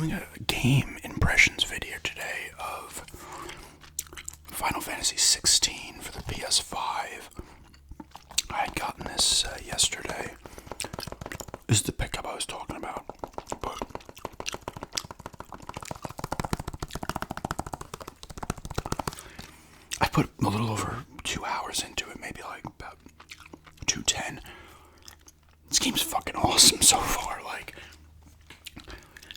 doing a game impressions video today of Final Fantasy 16 for the PS5. I had gotten this yesterday. This is the pickup I was talking about. But I put a little over 2 hours into it, maybe like about 2:10. This game's fucking awesome so far. Like,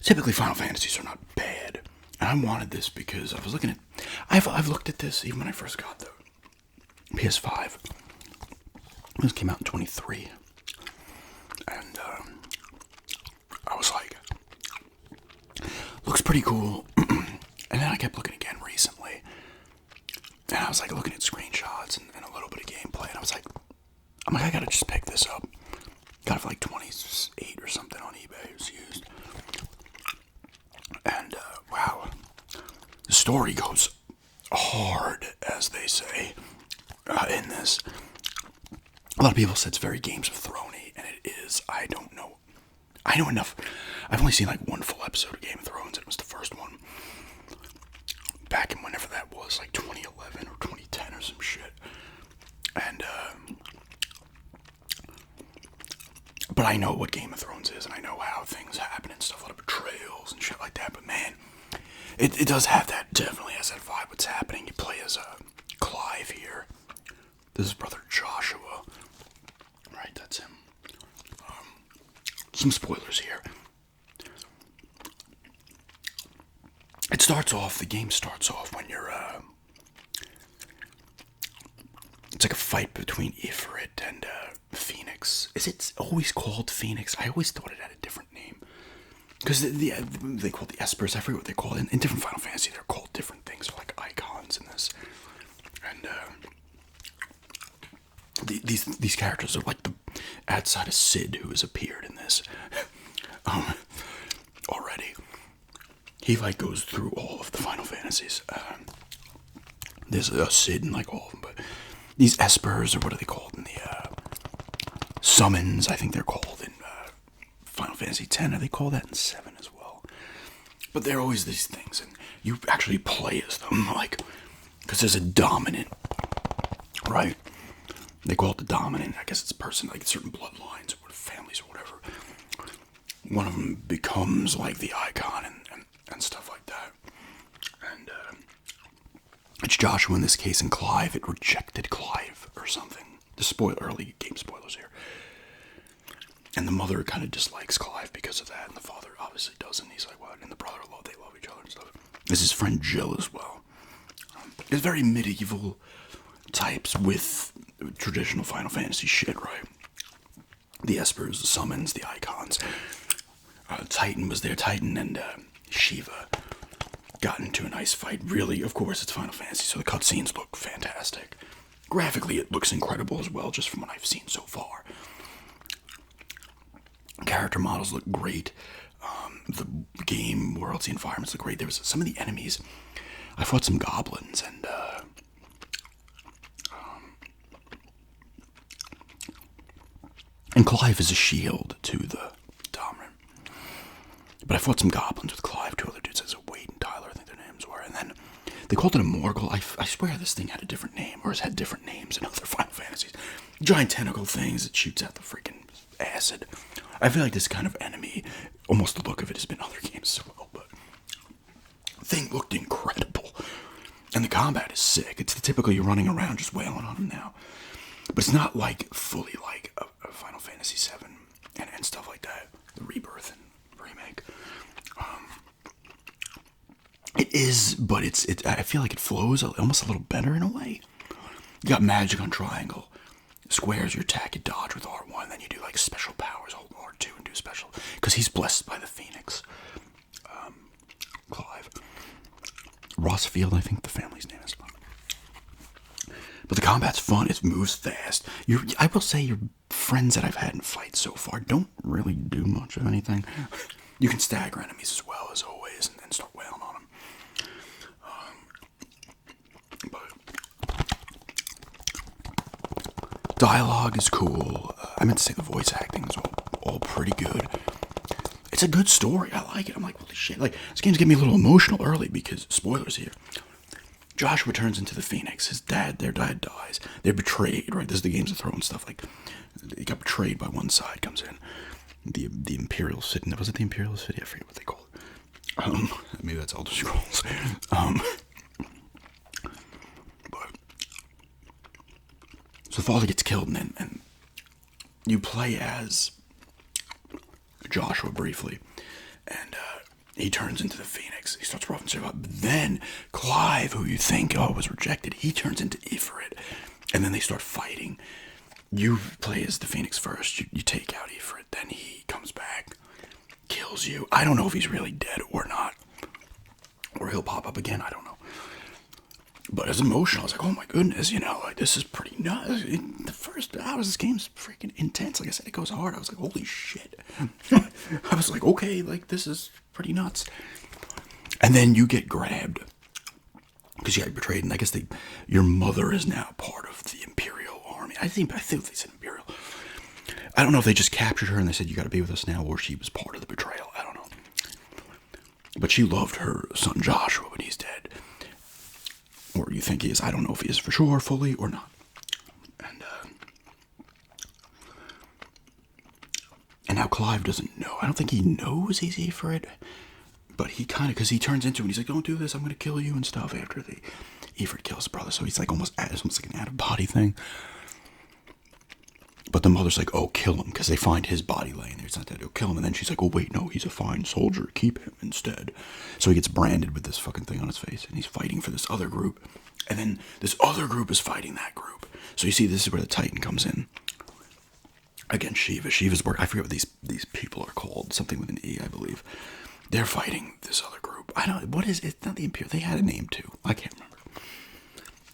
typically Final Fantasies are not bad, and I wanted this because I was looking at. I've looked at this even when I first got the PS5. This came out in 23, and I was like, looks pretty cool. And then I kept looking again recently, and I was like looking at screenshots and a little bit of gameplay, and I'm like, I gotta just pick this up. Got it for like 28 or something on eBay. It was used. And, wow. The story goes hard, as they say, in this. A lot of people said it's very Games of Thrones-y, and it is. I don't know. I know enough. I've only seen like one full episode of Game of Thrones, and it was the first one. Back in whenever that was, like 2011 or 2010 or some shit. And, but I know what Game of Thrones is, and I know how things happen and stuff, a lot of betrayals and shit like that. But man, it does have that, definitely has that vibe. What's happening? You play as Clive here. This is brother Joshua. Right, that's him. Some spoilers here. The game starts off when you're, it's like a fight between Ifrit and, Phoenix. Is it always called Phoenix? I always thought it had a different name. Because they call it the Espers. I forget what they call it. In different Final Fantasy, they're called different things. They're like icons in this. And these characters are like the outside of Sid, who has appeared in this already. He like goes through all of the Final Fantasies. There's a Sid in like all of them, but these Espers, or what are they called in the summons, I think they're called in Final Fantasy X. Are they called that in 7 as well? But they're always these things, and you actually play as them, like, because there's a dominant, right? They call it the dominant. I guess it's a person, like certain bloodlines or families or whatever. One of them becomes like the icon and stuff like that. And it's Joshua in this case, and Clive. It rejected Clive or something. The early game spoilers here. And the mother kind of dislikes Clive because of that, and the father obviously doesn't. He's like, what? And the brother-in-law, they love each other and stuff. There's his friend Jill as well. It's very medieval types with traditional Final Fantasy shit, right? The Espers, the summons, the icons. Titan was there. Titan and Shiva got into a nice fight. Really, of course, it's Final Fantasy, so the cutscenes look fantastic. Graphically, it looks incredible as well, just from what I've seen so far. Character models look great. The game worlds, the environments look great. There was some of the enemies. I fought some goblins, and Clive is a shield to the dominant. But I fought some goblins with Clive, 2 other dudes, as Wade and Tyler, I think their names were, and then they called it a Morgul. I swear this thing had a different name, or has had different names in other Final Fantasies. Giant tentacle things that shoots out the freaking acid. I feel like this kind of enemy, almost the look of it, has been in other games as well, but the thing looked incredible. And the combat is sick. It's the typical you're running around just wailing on them now. But it's not like fully like a Final Fantasy VII and stuff like that. The Rebirth and remake. It is, but I feel like it flows almost a little better in a way. You got magic on triangle. Squares, you attack, you dodge with R1, then you do like special powers, hold R2 and do special. Because he's blessed by the Phoenix. Clive. Rossfield, I think the family's name is. But the combat's fun, it moves fast. I will say your friends that I've had in fights so far don't really do much of anything. You can stagger enemies as well as always and start wailing on them. Dialogue is cool. I meant to say the voice acting is all pretty good. It's a good story. I like it. I'm like, holy shit. Like, this game's getting me a little emotional early because, spoilers here, Joshua turns into the Phoenix. Their dad dies. They're betrayed, right? This is the Games of Thrones stuff. Like, he got betrayed by one side, comes in. The Imperial City. Was it the Imperial City? I forget what they call it. Maybe that's Elder Scrolls. But, so the father gets killed, and you play as Joshua briefly, and he turns into the Phoenix. He starts roughing stuff up. Then Clive, who you think was rejected, he turns into Ifrit, and then they start fighting. You play as the Phoenix first. You take out Ifrit, then he comes back, kills you. I don't know if he's really dead or not, or he'll pop up again. I don't know. But it's emotional. I was like, oh my goodness, like this is pretty nuts. The first hours of this game's freaking intense. Like I said, it goes hard. I was like, holy shit. I was like, okay, like this is pretty nuts. And then you get grabbed because you got betrayed, and I guess your mother is now part of the Imperial Army. I think they said Imperial. I don't know if they just captured her and they said you got to be with us now, or she was part of the betrayal. I don't know. But she loved her son Joshua, but he's dead. Or you think he is. I don't know if he is for sure, fully, or not. And now Clive doesn't know. I don't think he knows he's Ifrit. But he kind of, because he turns into him, he's like, don't do this, I'm going to kill you and stuff after the Ifrit kills the brother. So he's like almost like an out-of-body thing. But the mother's like, oh, kill him, because they find his body laying there. It's not that they'll kill him. And then she's like, oh, wait, no, he's a fine soldier. Keep him instead. So he gets branded with this fucking thing on his face, and he's fighting for this other group. And then this other group is fighting that group. So you see, this is where the Titan comes in. Against Shiva. Shiva's work. I forget what these people are called. Something with an E, I believe. They're fighting this other group. I don't. What is it? It's not the Imperial. They had a name too. I can't remember.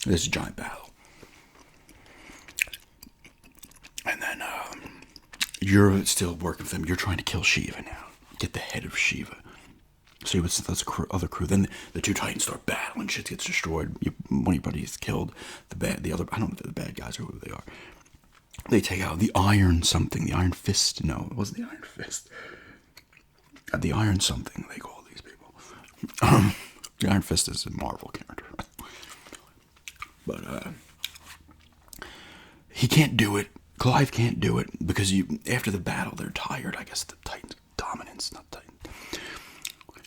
This is a giant battle. And then you're still working with them. You're trying to kill Shiva now. Get the head of Shiva. So that's the other crew. Then the two Titans start battling. Shit gets destroyed. One of your buddies killed. The other. I don't know if they're the bad guys or who they are. They take out the Iron something. The Iron Fist. No, it wasn't the Iron Fist. The Iron something, they call these people. The Iron Fist is a Marvel character. But he can't do it. Clive can't do it because after the battle, they're tired. I guess the Titans, Dominants, not Titans.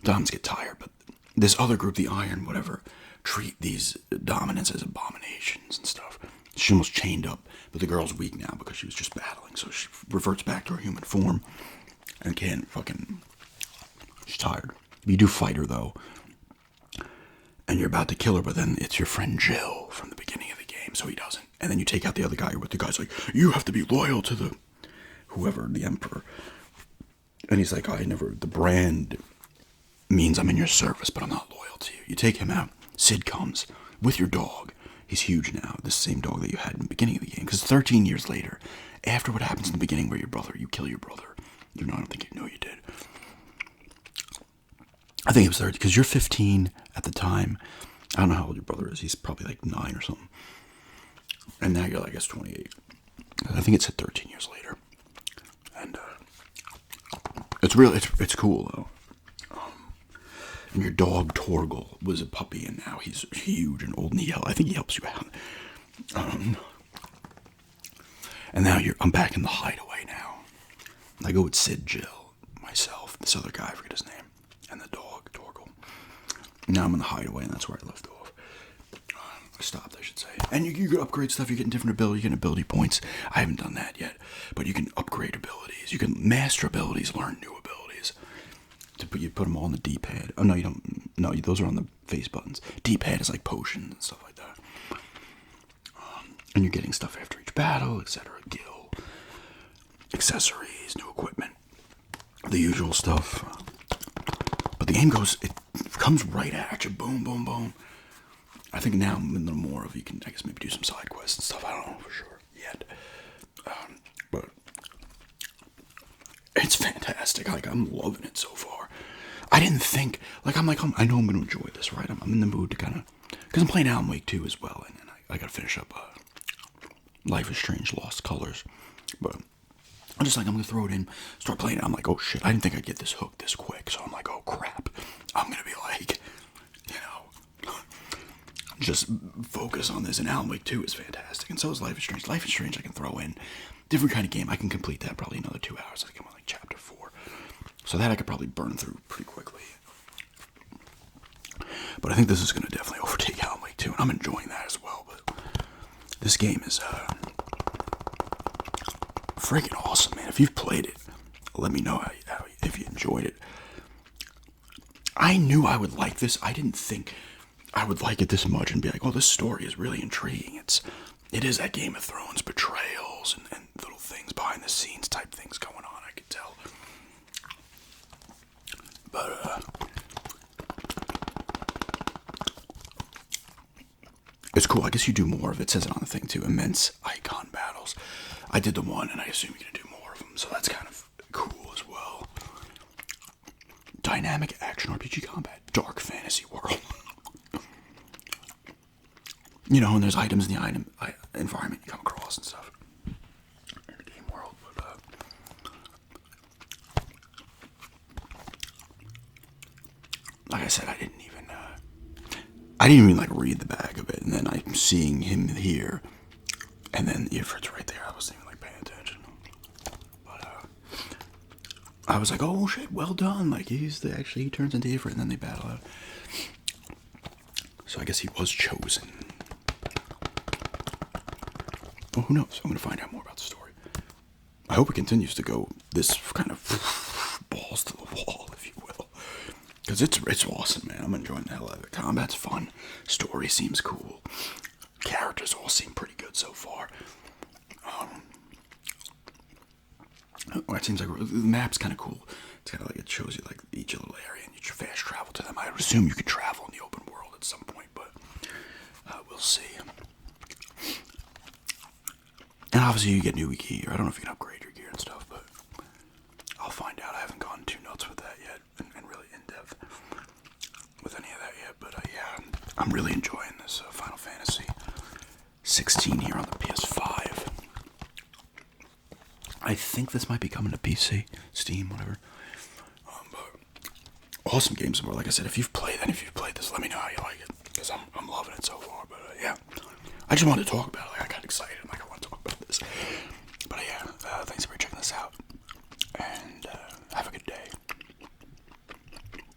Dominants get tired, but this other group, the Iron, whatever, treat these Dominants as abominations and stuff. She's almost chained up, but the girl's weak now because she was just battling, so she reverts back to her human form and can't fucking... She's tired. You do fight her, though, and you're about to kill her, but then it's your friend Jill from the beginning of the game, so he doesn't. And then you take out the other guy, with the guy's like, you have to be loyal to the Emperor. And he's like, the brand means I'm in your service, but I'm not loyal to you. You take him out. Sid comes with your dog. He's huge now, the same dog that you had in the beginning of the game. Because 13 years later, after what happens in the beginning where you kill your brother. Even though I don't think you know you did. I think it was 30, because you're 15 at the time. I don't know how old your brother is. He's probably like 9 or something. And now you're, I guess, 28. I think it said 13 years later. And it's cool, though. And your dog, Torgal, was a puppy, and now he's huge and old, and I think he helps you out. And now I'm back in the hideaway now. I go with Sid, Jill, myself, this other guy, I forget his name, and the dog, Torgal. Now I'm in the hideaway, and that's where I left off. I stopped, I should say. And you can upgrade stuff. You're getting different abilities. You're getting ability points. I haven't done that yet. But you can upgrade abilities. You can master abilities, learn new abilities. You put them all on the D-pad. Oh, no, you don't. No, those are on the face buttons. D-pad is like potions and stuff like that. And you're getting stuff after each battle, etc. Gil. Accessories, new equipment. The usual stuff. But the game comes right at you. Boom, boom, boom. I think now a little more of you can, I guess, maybe do some side quests and stuff. I don't know for sure yet. But it's fantastic. I'm loving it so far. I didn't think, I know I'm going to enjoy this, right? I'm in the mood to kind of, because I'm playing Alan Wake 2 as well, and I got to finish up Life is Strange Lost Colors. But I'm just like, I'm gonna throw it in, start playing it. I'm like, oh shit, I didn't think I'd get this hook this quick. So I'm like, oh crap, I'm gonna be like, you know, just focus on this. And Alan Wake 2 is fantastic, and so is Life is Strange. Life is Strange, I can throw in different kind of game. I can complete that probably another 2 hours. I think I'm on like chapter 4, so that I could probably burn through pretty quickly. But I think this is gonna definitely overtake Alan Wake 2, and I'm enjoying that as well. But this game is freaking awesome, man. If you've played it, let me know if you enjoyed it. I knew I would like this. I didn't think I would like it this much and be like, oh, this story is really intriguing. It is that Game of Thrones betrayals and little things behind the scenes type things going on, I could tell. But it's cool. I guess you do more of it. It says it on the thing too. Immense icon battles. I did the one, and I assume you're gonna do more of them, so that's kind of cool as well. Dynamic action RPG combat, dark fantasy world. You know, and there's items in the environment you come across and stuff in the game world. But like I said, I didn't even like read the back of it, and then I'm seeing him here, and then Ifrit's right there. I wasn't even like paying attention, but I was like, oh shit, well done. Like he turns into Ifrit, and then they battle out. So I guess he was chosen. Well, who knows? I'm gonna find out more about the story. I hope it continues to go this kind of balls to the wall, if you will. Because it's awesome, man. I'm enjoying the hell out of it. Combat's fun. Story seems cool. Characters all seem pretty good so far. It seems like the map's kind of cool. It's kind of like it shows you like each little area and you fast travel to them. I would assume you could travel in the open world at some point, but we'll see. And obviously you get new gear. I don't know if you can upgrade your gear and stuff, but I'll find out. I haven't gone too nuts with that yet, and really in depth with any of that yet. But yeah, I'm really enjoying this Final Fantasy 16 here on the PS5. I think this might be coming to PC, Steam, whatever. But awesome games more. Like I said, if you've played this, let me know how you like it, because I'm loving it so far. But yeah, I just wanted to talk about it. Like I got excited. I'm like, I want to talk about this. But yeah, thanks for checking this out, and have